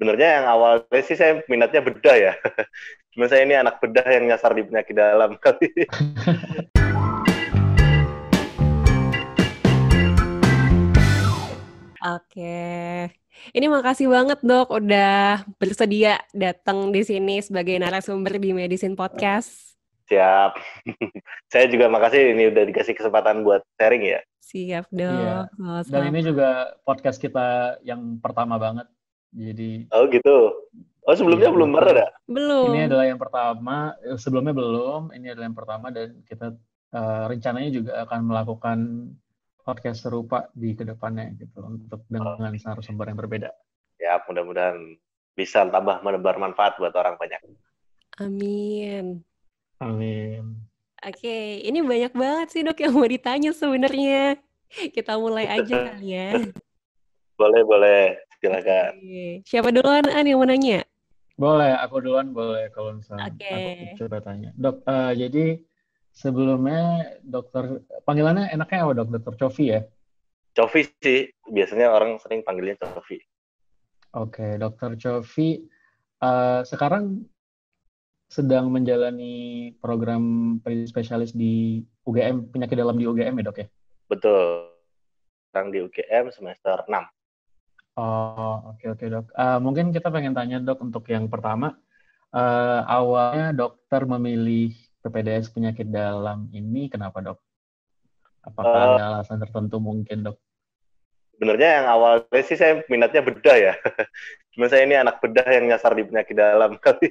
Sebenarnya yang awalnya sih saya minatnya bedah ya. Cuma saya ini anak bedah yang nyasar di penyakit dalam kali. Oke. Ini makasih banget Dok udah bersedia datang di sini sebagai narasumber di Medicine Podcast. Siap. Saya juga makasih ini udah dikasih kesempatan buat sharing ya. Siap Iya. Dok, Dan ini sama-sama. juga podcast kita yang pertama banget. Jadi, Oh gitu. Oh iya, sebelumnya belum pernah dokter. ada? Ini Belum. adalah yang pertama. Sebelumnya belum. Ini adalah yang pertama dan kita rencananya juga akan melakukan podcast serupa di kedepannya gitu untuk dengan narasumber yang berbeda. Ya mudah-mudahan bisa tambah menebar manfaat buat orang banyak. Amin. Amin. Oke, ini banyak banget sih Dok yang mau ditanya sebenarnya. Kita mulai aja kali ya. Boleh, silakan. Oke. Siapa duluan yang mau nanya? Boleh, aku duluan boleh kalau misalnya aku Oke. coba tanya. Dok, jadi sebelumnya dokter, panggilannya enaknya apa dok? Dokter Covi ya? Covi sih, biasanya orang sering panggilnya Covi. Oke, dokter Covi sekarang sedang menjalani program spesialis di UGM, penyakit dalam di UGM ya dok ya? Betul. Sekarang di UGM semester 6. Oh, oke dok. Mungkin kita pengen tanya dok untuk yang pertama, awalnya dokter memilih PPDS penyakit dalam ini kenapa dok? Apakah Uh, ada alasan tertentu mungkin dok? Sebenarnya yang awalnya sih saya minatnya bedah ya. Cuma saya ini anak bedah yang nyasar di penyakit dalam kali.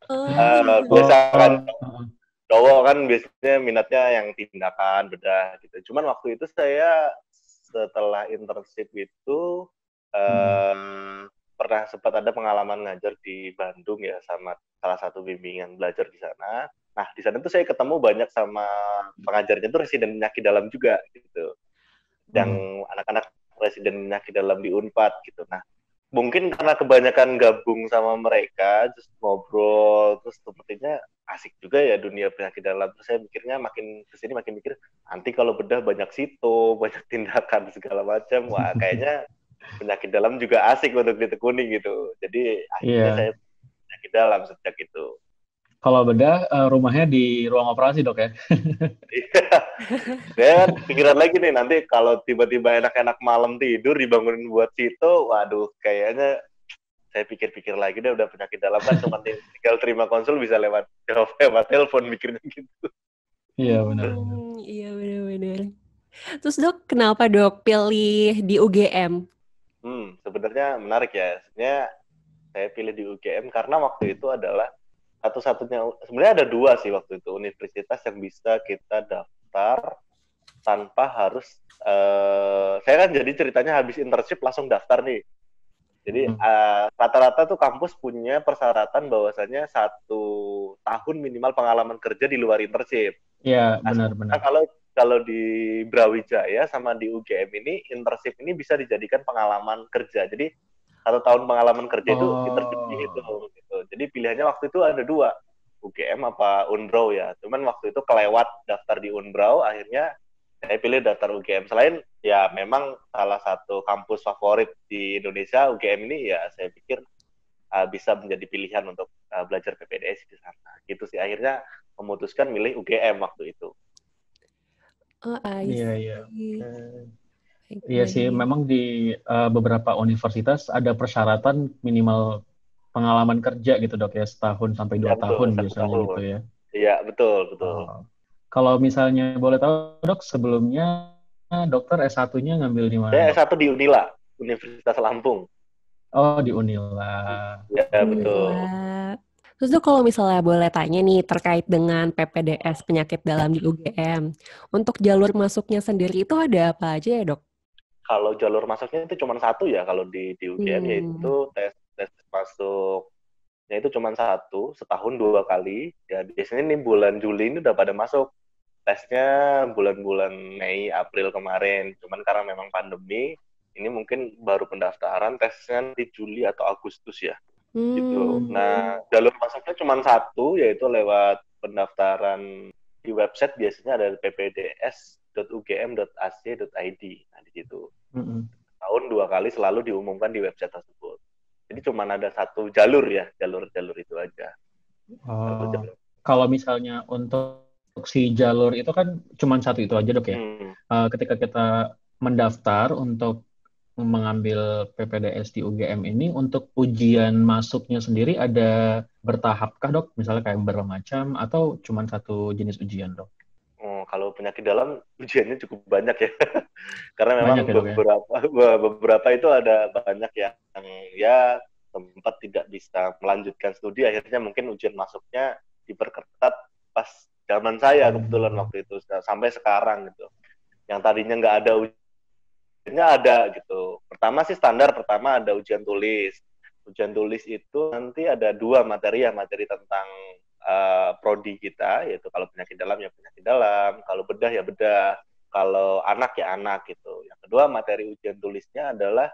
Biasa kan Oh. cowok kan biasanya minatnya yang tindakan bedah gitu. Cuman waktu itu saya setelah internship itu pernah sempat ada pengalaman ngajar di Bandung ya sama salah satu bimbingan belajar di sana. Nah di sana tuh saya ketemu banyak sama pengajarnya tuh residen penyakit dalam juga gitu. Yang anak-anak residen penyakit dalam di Unpad gitu. Nah mungkin karena kebanyakan gabung sama mereka, terus ngobrol, terus sepertinya asik juga ya dunia penyakit dalam. Terus saya mikirnya makin kesini makin mikir, nanti kalau bedah banyak situ, banyak tindakan segala macam, wah kayaknya penyakit dalam juga asik untuk ditekuni gitu. Jadi akhirnya saya Iya. penyakit dalam sejak itu. Kalau bedah rumahnya di ruang operasi dok ya? Dan pikiran lagi nih nanti kalau tiba-tiba enak-enak malam tidur dibangunin buat situ, waduh kayaknya saya pikir-pikir lagi deh udah penyakit dalam kan cuma tinggal terima konsul bisa lewat telepon mikirnya gitu. Iya benar. Iya benar-benar. Terus Dok, kenapa Dok pilih di UGM? Sebenarnya menarik ya. Sebenarnya saya pilih di UGM karena waktu itu adalah satu-satunya, sebenarnya ada dua sih waktu itu universitas yang bisa kita daftar tanpa harus saya kan jadi ceritanya habis internship langsung daftar nih. Jadi rata-rata tuh kampus punya persyaratan bahwasanya 1 tahun minimal pengalaman kerja di luar internship. Iya Nah, benar-benar. kalau di Brawijaya sama di UGM ini internship ini bisa dijadikan pengalaman kerja. Jadi 1 tahun pengalaman kerja itu internship itu. Oh. Gitu. Jadi pilihannya waktu itu ada dua, UGM apa Unbrau ya. Cuman waktu itu kelewat daftar di Unbrau, akhirnya saya pilih daftar UGM. Selain ya memang salah satu kampus favorit di Indonesia, UGM ini ya saya pikir bisa menjadi pilihan untuk belajar PPDS di sana. Gitu sih akhirnya memutuskan milih UGM waktu itu. Oh, I Iya iya. see. Iya sih, memang di beberapa universitas ada persyaratan minimal pengalaman kerja gitu dok ya, 1 sampai 2 Ya betul, tahun 1 biasanya gitu tahun. ya. Iya betul. Oh. Kalau misalnya boleh tahu dok, sebelumnya dokter S1-nya ngambil di mana Saya dok? S1 di Unila, Universitas Lampung. Oh di Unila. Ya betul. Alhamdulillah. Terus Dok, kalau misalnya boleh tanya nih terkait dengan PPDS penyakit dalam di UGM, untuk jalur masuknya sendiri itu ada apa aja ya Dok? Kalau jalur masuknya itu cuma satu ya kalau di UGM yaitu tes masuknya itu cuma satu, setahun 2 kali. Ya biasanya nih bulan Juli ini udah pada masuk. Tesnya bulan-bulan Mei, April kemarin. Cuman karena memang pandemi, ini mungkin baru pendaftaran tesnya di Juli atau Agustus ya. Gitu. Nah, jalur masuknya cuma satu, yaitu lewat pendaftaran di website biasanya ada ppds.ugm.ac.id. Nah, di situ. Tahun 2 kali selalu diumumkan di website tersebut. Jadi cuma ada satu jalur ya, jalur itu aja. Satu Oh, jalur. kalau misalnya untuk si jalur itu kan cuma satu itu aja dok ya. Hmm. Ketika kita mendaftar untuk mengambil PPDS di UGM ini, untuk ujian masuknya sendiri ada bertahapkah dok? Misalnya kayak bermacam atau cuma satu jenis ujian dok? Oh, kalau penyakit dalam ujiannya cukup banyak ya. Karena Banyak memang ya dok ya? beberapa itu ada banyak yang ya sempat tidak bisa melanjutkan studi, akhirnya mungkin ujian masuknya diperketat pas zaman saya kebetulan waktu itu sampai sekarang gitu. Yang tadinya nggak ada ujiannya ada gitu. Pertama sih standar, pertama ada ujian tulis. Ujian tulis itu nanti ada dua materi ya, materi tentang prodi kita, yaitu kalau penyakit dalam ya penyakit dalam, kalau bedah ya bedah, kalau anak ya anak gitu. Yang kedua materi ujian tulisnya adalah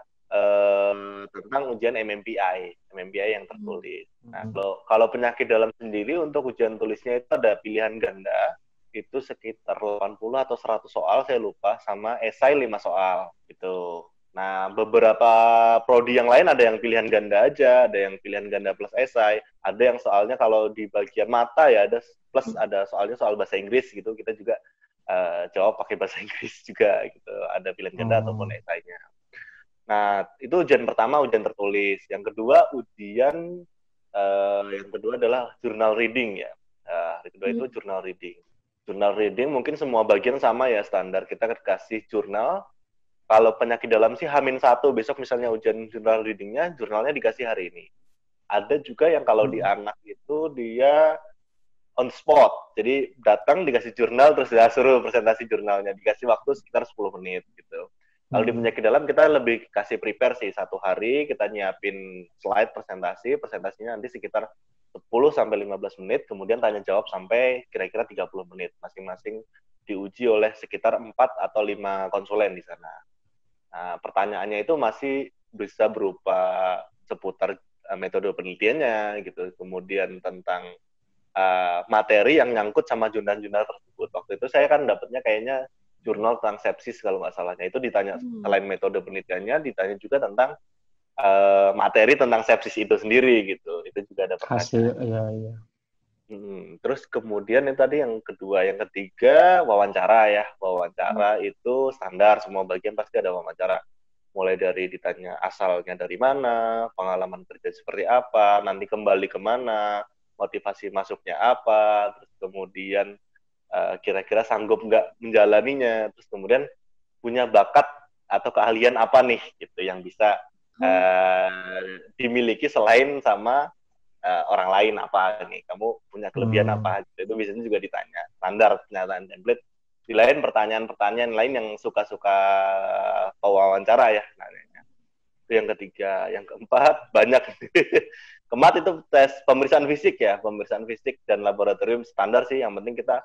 tentang ujian MMPI yang tertulis. Nah, kalau penyakit dalam sendiri untuk ujian tulisnya itu ada pilihan ganda, itu sekitar 80 atau 100 soal, saya lupa, sama esai 5 soal gitu. Nah, beberapa prodi yang lain ada yang pilihan ganda aja, ada yang pilihan ganda plus esai, ada yang soalnya kalau di bagian mata ya ada plus, ada soalnya soal bahasa Inggris gitu, kita juga jawab pakai bahasa Inggris juga gitu, ada pilihan ganda ataupun esainya. Nah, itu ujian pertama, ujian tertulis. Yang kedua, yang kedua adalah journal reading ya. Yang kedua itu journal reading. Journal reading mungkin semua bagian sama ya, standar. Kita kasih jurnal. Kalau penyakit dalam sih H-1, besok misalnya ujian journal readingnya, jurnalnya dikasih hari ini. Ada juga yang kalau di anak itu dia on spot. Jadi datang dikasih jurnal, terus dia suruh presentasi jurnalnya. Dikasih waktu sekitar 10 menit gitu. Kalau di penyakit dalam kita lebih kasih prepare sih, 1 hari kita nyiapin slide presentasinya nanti sekitar 10-15 menit, kemudian tanya jawab sampai kira-kira 30 menit. Masing-masing diuji oleh sekitar 4 atau 5 konsulen di sana. Nah, pertanyaannya itu masih bisa berupa seputar metode penelitiannya gitu, kemudian tentang materi yang nyangkut sama jurnal-jurnal tersebut. Waktu itu saya kan dapatnya kayaknya jurnal tentang sepsis kalau nggak salahnya. Itu ditanya selain metode penelitiannya, ditanya juga tentang materi tentang sepsis itu sendiri gitu. Itu juga ada pertanyaan. Hasil, iya. Terus kemudian yang tadi yang kedua, yang ketiga wawancara ya. Wawancara itu standar, semua bagian pasti ada wawancara. Mulai dari ditanya asalnya dari mana, pengalaman kerja seperti apa, nanti kembali kemana, motivasi masuknya apa, terus kemudian kira-kira sanggup nggak menjalaninya, terus kemudian punya bakat atau keahlian apa nih gitu yang bisa dimiliki selain sama orang lain apa nih, kamu punya kelebihan apa gitu. Itu biasanya juga ditanya, standar pernyataan template. Di lain pertanyaan-pertanyaan lain yang suka-suka pewawancara ya nanya. Itu yang ketiga. Yang keempat banyak keempat itu tes pemeriksaan fisik ya, pemeriksaan fisik dan laboratorium standar sih. Yang penting kita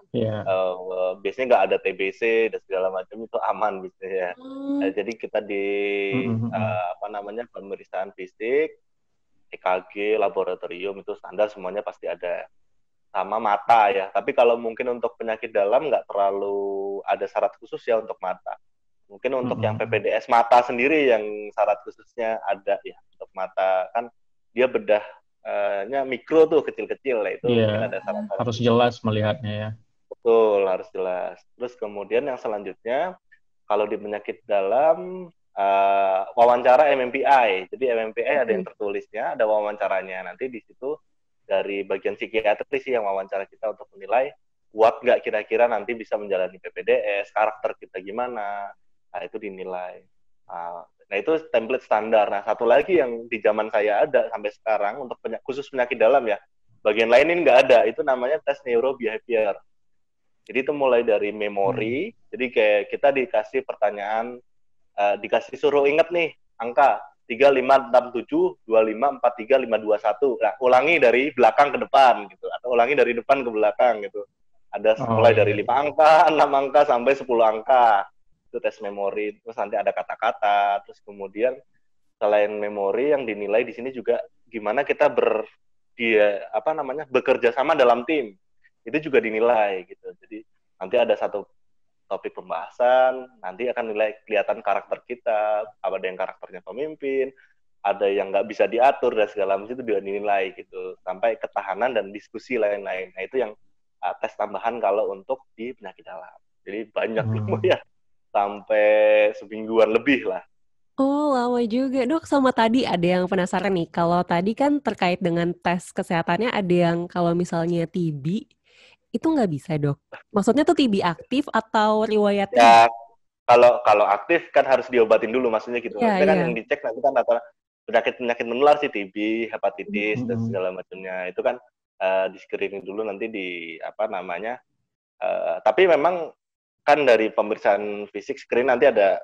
biasanya nggak ada TBC dan segala macam, itu aman biasanya ya. Jadi kita di pemeriksaan fisik, EKG, laboratorium itu standar semuanya pasti ada. Sama mata ya. Tapi kalau mungkin untuk penyakit dalam nggak terlalu ada syarat khusus ya untuk mata. Mungkin untuk yang PPDS mata sendiri yang syarat khususnya ada ya. Untuk mata kan dia bedahnya mikro tuh, kecil-kecil lah, itu mungkin ada syarat-syarat. Harus jelas melihatnya ya. Betul, harus jelas. Terus kemudian yang selanjutnya, kalau di penyakit dalam wawancara MMPI. Jadi MMPI ada yang tertulisnya, ada wawancaranya. Nanti di situ dari bagian psikiatri sih yang wawancara kita untuk menilai kuat nggak kira-kira nanti bisa menjalani PPDS, karakter kita gimana. Nah, itu dinilai. Nah, itu template standar. Nah, satu lagi yang di zaman saya ada sampai sekarang untuk khusus penyakit dalam ya. Bagian lain ini nggak ada. Itu namanya tes neurobehavior. Jadi itu mulai dari memori. Jadi kayak kita dikasih pertanyaan, dikasih suruh inget nih angka 3567254351. Nah, ulangi dari belakang ke depan gitu, atau ulangi dari depan ke belakang gitu. Ada mulai dari 5 angka, 6 angka sampai 10 angka. Itu tes memori. Terus nanti ada kata-kata. Terus kemudian selain memori yang dinilai di sini juga gimana kita bekerja sama dalam tim. Itu juga dinilai gitu. Jadi nanti ada satu topik pembahasan, nanti akan nilai kelihatan karakter kita, ada yang karakternya pemimpin, ada yang nggak bisa diatur dan segala macam itu dinilai gitu, sampai ketahanan dan diskusi lain-lain. Nah itu yang tes tambahan kalau untuk di penyakit dalam. Jadi banyak ya, sampai semingguan lebih lah. Oh, lama juga. Dok, sama tadi ada yang penasaran nih. Kalau tadi kan terkait dengan tes kesehatannya ada yang kalau misalnya TB, itu nggak bisa, Dok. Maksudnya tuh TB aktif atau riwayat TB? Ya kalau aktif kan harus diobatin dulu, maksudnya gitu. Iya, Maksudnya kan iya. yang dicek nanti kan rata penyakit menular sih, TB, hepatitis dan segala macamnya. Itu kan di screening dulu nanti di apa namanya. Tapi memang kan dari pemeriksaan fisik screen nanti ada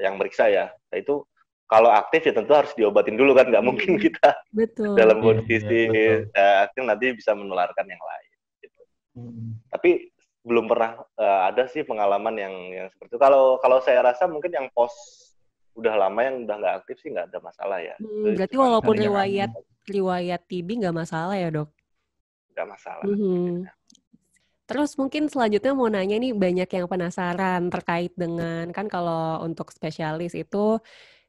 yang meriksa ya. Nah, itu kalau aktif ya tentu harus diobatin dulu kan, nggak mungkin kita Betul. dalam Iya, iya, kondisi betul. aktif nanti bisa menularkan yang lain. Gitu. Mm. Tapi belum pernah ada sih pengalaman yang seperti itu. Kalau saya rasa mungkin yang pos udah lama yang udah nggak aktif sih nggak ada masalah ya. Itu Berarti cuma walaupun Paling yang riwayat TB nggak masalah ya, Dok? nggak masalah. Mhm. Terus mungkin selanjutnya mau nanya nih, banyak yang penasaran terkait dengan, kan kalau untuk spesialis itu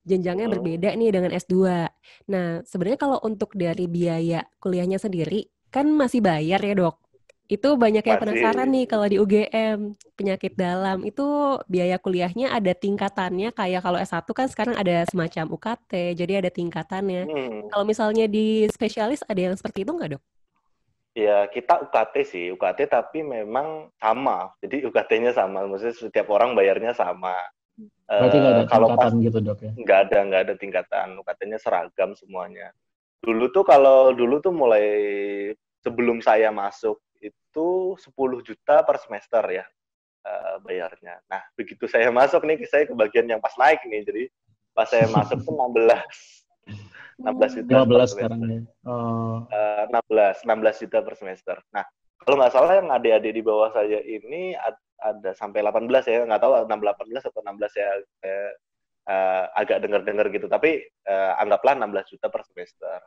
jenjangnya berbeda nih dengan S2. Nah, sebenarnya kalau untuk dari biaya kuliahnya sendiri, kan masih bayar ya, Dok? Itu banyak yang penasaran Masih. nih kalau di UGM, penyakit dalam, itu biaya kuliahnya ada tingkatannya, kayak kalau S1 kan sekarang ada semacam UKT, jadi ada tingkatannya. Hmm. Kalau misalnya di spesialis ada yang seperti itu nggak, Dok? Ya, kita UKT sih, UKT tapi memang sama. Jadi UKT-nya sama, maksudnya setiap orang bayarnya sama. berarti nggak ada Kalau pas tingkatan gitu, Dok ya? nggak ada tingkatan, UKT-nya seragam semuanya. Kalau dulu tuh mulai sebelum saya masuk itu 10 juta per semester ya bayarnya. Nah, begitu saya masuk nih, saya kebagian yang pas naik nih. Jadi pas saya masuk tuh 16 juta per 15 sekarang semester. ya. Oh, 16 juta per semester. Nah, kalau nggak salah yang adik-adik di bawah saya ini ada sampai 18 ya, nggak tahu 18 atau 16 ya, agak dengar-dengar gitu. Tapi anggaplah 16 juta per semester.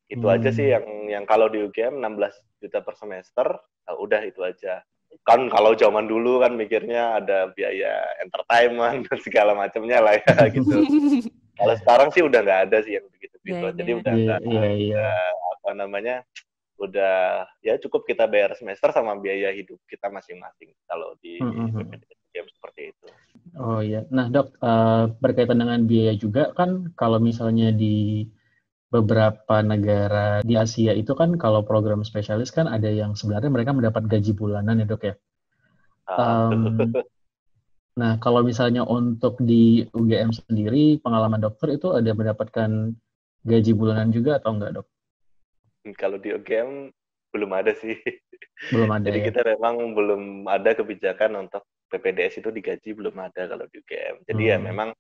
Itu aja sih yang kalau di UGM 16 juta per semester, udah itu aja. Kan kalau zaman dulu kan mikirnya ada biaya entertainment dan segala macamnya lah ya gitu. Kalau sekarang sih udah nggak ada sih yang Nggak begitu-begitu. Jadi ada. udah iya, nggak iya, iya. apa namanya, udah ya cukup kita bayar semester sama biaya hidup kita masing-masing kalau di PPDS seperti itu. Oh iya. Nah, Dok, berkaitan dengan biaya juga kan kalau misalnya di beberapa negara di Asia itu kan kalau program spesialis kan ada yang sebenarnya mereka mendapat gaji bulanan ya, Dok ya. Um, Betul. nah, kalau misalnya untuk di UGM sendiri, pengalaman dokter itu ada mendapatkan gaji bulanan juga atau enggak, Dok? Kalau di UGM belum ada sih. Belum ada Jadi ya. kita memang belum ada kebijakan untuk PPDS itu digaji, belum ada kalau di UGM. Jadi ya memang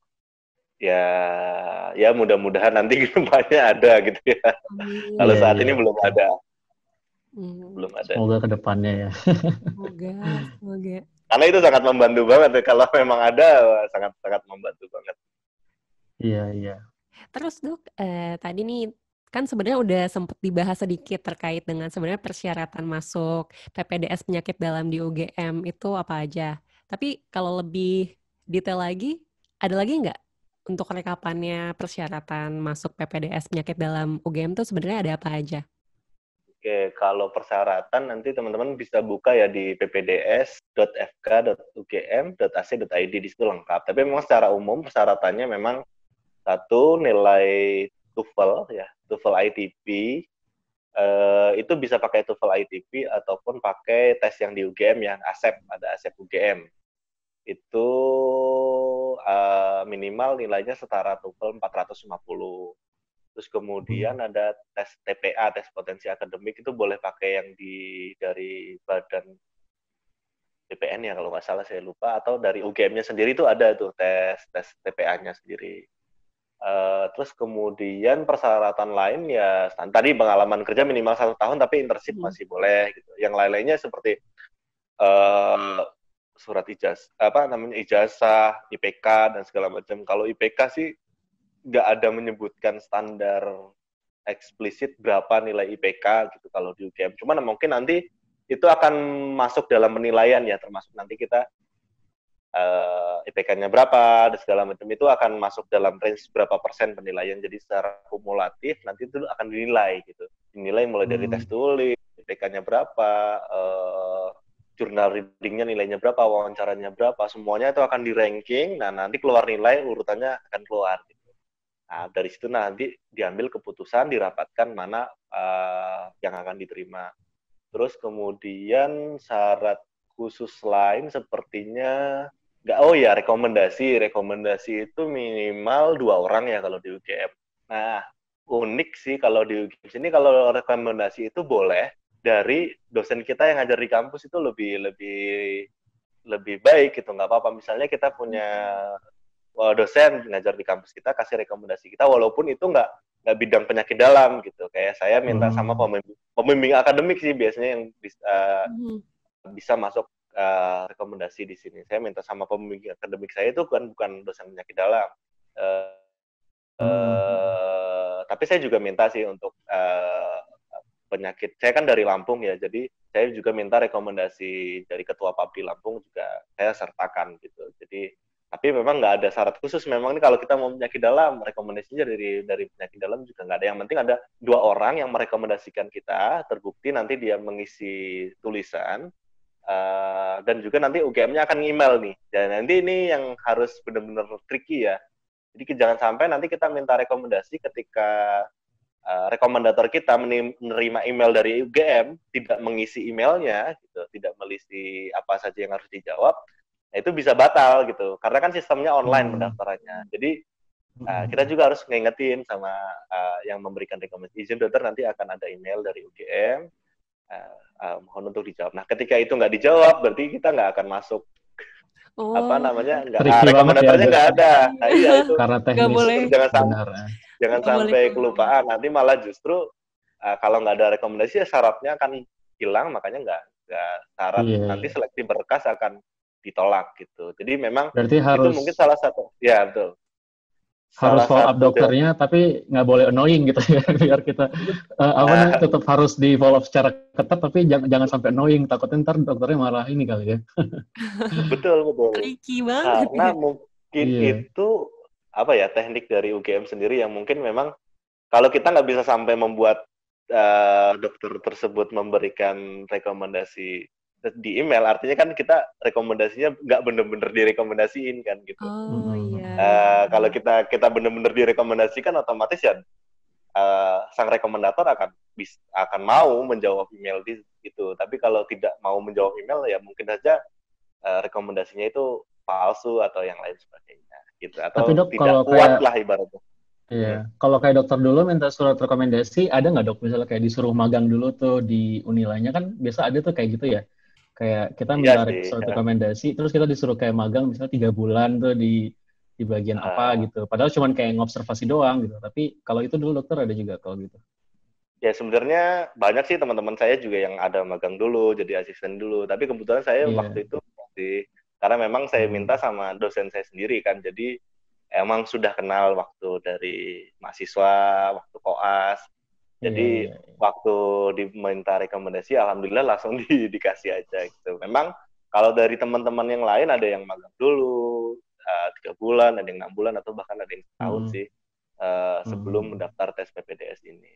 ya mudah-mudahan nanti kedepannya ada gitu ya. Kalau Iya, saat iya, ini belum betul. ada, belum ada. Semoga ke depannya ya. Semoga. Karena itu sangat membantu banget ya. Kalau memang ada, sangat sangat membantu banget. Iya, iya. Terus Dok, tadi nih kan sebenarnya udah sempat dibahas sedikit terkait dengan sebenarnya persyaratan masuk PPDS penyakit dalam di UGM itu apa aja. Tapi kalau lebih detail lagi, ada lagi nggak untuk rekapannya persyaratan masuk PPDS penyakit dalam UGM tuh sebenarnya ada apa aja? Oke, kalau persyaratan nanti teman-teman bisa buka ya di ppds.fk.ugm.ac.id, di situ lengkap. Tapi memang secara umum persyaratannya memang satu, nilai TOEFL ya, TOEFL ITP, itu bisa pakai TOEFL ITP ataupun pakai tes yang di UGM ya, ASEP, ada ASEP UGM. Itu minimal nilainya setara TOEFL 450. Terus kemudian ada tes TPA, tes potensi akademik, itu boleh pakai yang dari badan BPN ya kalau nggak salah, saya lupa, atau dari UGM-nya sendiri itu ada tuh tes TPA-nya sendiri. Terus kemudian persyaratan lain ya tadi pengalaman kerja minimal 1 tahun, tapi internship masih boleh gitu. Yang lain-lainnya seperti surat ijazah, IPK dan segala macam. Kalau IPK sih nggak ada menyebutkan standar eksplisit berapa nilai IPK gitu kalau di UGM. Cuman mungkin nanti itu akan masuk dalam penilaian ya, termasuk nanti kita IPK-nya berapa dan segala macam itu akan masuk dalam range berapa persen penilaian. Jadi secara kumulatif nanti itu akan dinilai gitu. Dinilai mulai dari tes tulis, IPK-nya berapa, jurnal reading-nya nilainya berapa, wawancaranya berapa, semuanya itu akan di-ranking. Nah, nanti keluar nilai, urutannya akan keluar gitu. Nah, dari situ nanti diambil keputusan, dirapatkan mana yang akan diterima. Terus kemudian syarat khusus lain sepertinya rekomendasi itu minimal 2 orang ya kalau di UGM. Nah, unik sih kalau di UGM sini, kalau rekomendasi itu boleh dari dosen kita yang ngajar di kampus itu lebih baik gitu, nggak apa-apa. Misalnya kita punya dosen ngajar di kampus kita kasih rekomendasi kita, walaupun itu nggak bidang penyakit dalam gitu. Kayak saya minta sama pembimbing akademik sih biasanya yang bisa masuk rekomendasi di sini. Saya minta sama pembimbing akademik saya itu bukan dosen penyakit dalam. Tapi saya juga minta sih untuk penyakit. Saya kan dari Lampung ya, jadi saya juga minta rekomendasi dari Ketua Papdi Lampung juga saya sertakan gitu. Jadi tapi memang nggak ada syarat khusus. Memang ini kalau kita mau penyakit dalam, rekomendasinya dari penyakit dalam juga nggak ada. Yang penting ada 2 orang yang merekomendasikan kita, terbukti nanti dia mengisi tulisan, dan juga nanti UGM-nya akan email nih. Dan nanti ini yang harus benar-benar tricky ya. Jadi jangan sampai nanti kita minta rekomendasi ketika rekomendator kita menerima email dari UGM, tidak mengisi emailnya, gitu, tidak mengisi apa saja yang harus dijawab, nah itu bisa batal gitu. Karena kan sistemnya online pendaftarannya. Jadi kita juga harus ngingetin sama yang memberikan rekomendasi, izin dokter nanti akan ada email dari UGM, mohon untuk dijawab. Nah, ketika itu nggak dijawab, berarti kita nggak akan masuk. Rekomendatornya nggak ada. Nah, iya itu. Karena teknis. Jangan sampai kelupaan. Nanti malah justru kalau nggak ada rekomendasi, ya syaratnya akan hilang, makanya nggak syarat. Nanti seleksi berkas akan ditolak gitu. Jadi memang berarti itu mungkin salah satu. Ya betul. Harus follow up dokternya, tapi nggak boleh annoying gitu ya, biar kita tetap harus di follow up secara ketat, tapi jangan sampai annoying, takutnya ntar dokternya malah ini kali ya. Betul. Tricky banget. Karena mungkin itu teknik dari UGM sendiri yang mungkin memang kalau kita nggak bisa sampai membuat dokter tersebut memberikan rekomendasi di email, artinya kan kita rekomendasinya nggak bener-bener direkomendasiin kan gitu. Kalau kita bener-bener direkomendasikan, otomatis ya sang rekomendator akan mau menjawab email itu. Tapi kalau tidak mau menjawab email, ya mungkin saja rekomendasinya itu palsu atau yang lain sebagainya gitu. Atau tapi, Dok, tidak kuat lah ibaratnya. Iya, kalau kayak dokter dulu minta surat rekomendasi, ada nggak Dok? Misalnya kayak disuruh magang dulu tuh di Unilanya, kan biasa ada tuh kayak gitu ya. Kayak kita minta surat rekomendasi, terus kita disuruh kayak magang misalnya 3 bulan tuh di bagian apa gitu. Padahal cuma kayak ngobservasi doang gitu. Tapi kalau itu dulu dokter ada juga kalau gitu. Ya sebenarnya banyak sih teman-teman saya juga yang ada magang dulu, jadi asisten dulu. Tapi kebetulan saya waktu itu karena memang saya minta sama dosen saya sendiri kan. Jadi emang sudah kenal waktu dari mahasiswa, waktu koas. Jadi waktu diminta rekomendasi, alhamdulillah langsung dikasih aja gitu. Memang kalau dari teman-teman yang lain ada yang magang dulu 3 bulan, ada yang 6 bulan, atau bahkan ada yang setahun sih sebelum mendaftar tes PPDS ini.